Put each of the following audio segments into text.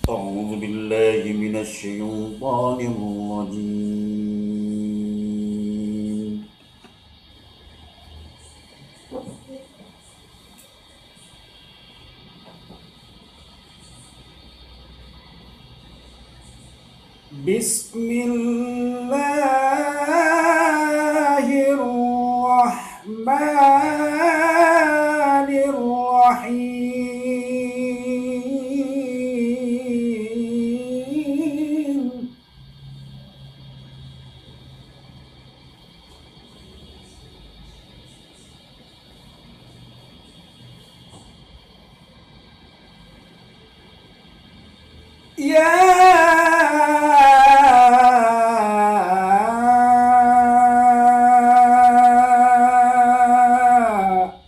أعوذ بالله من الشيطان الرجيم. بسم الله الرحمن الرحيم. يا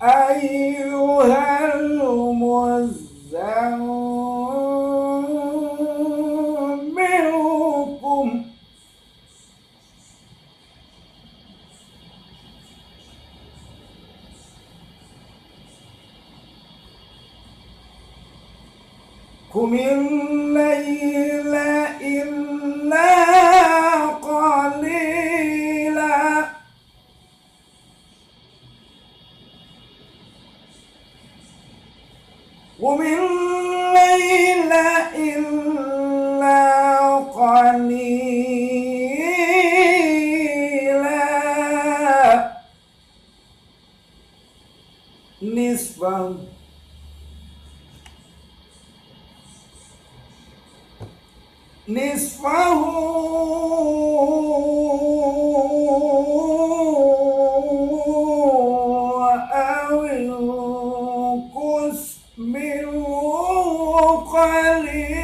أيها المزمل قم الليل إلا قليلا قم الليل إلا قليلا نصفه أو انقص منه قليلا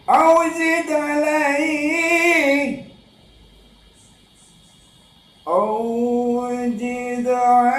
أو زد عليه أو زد عليه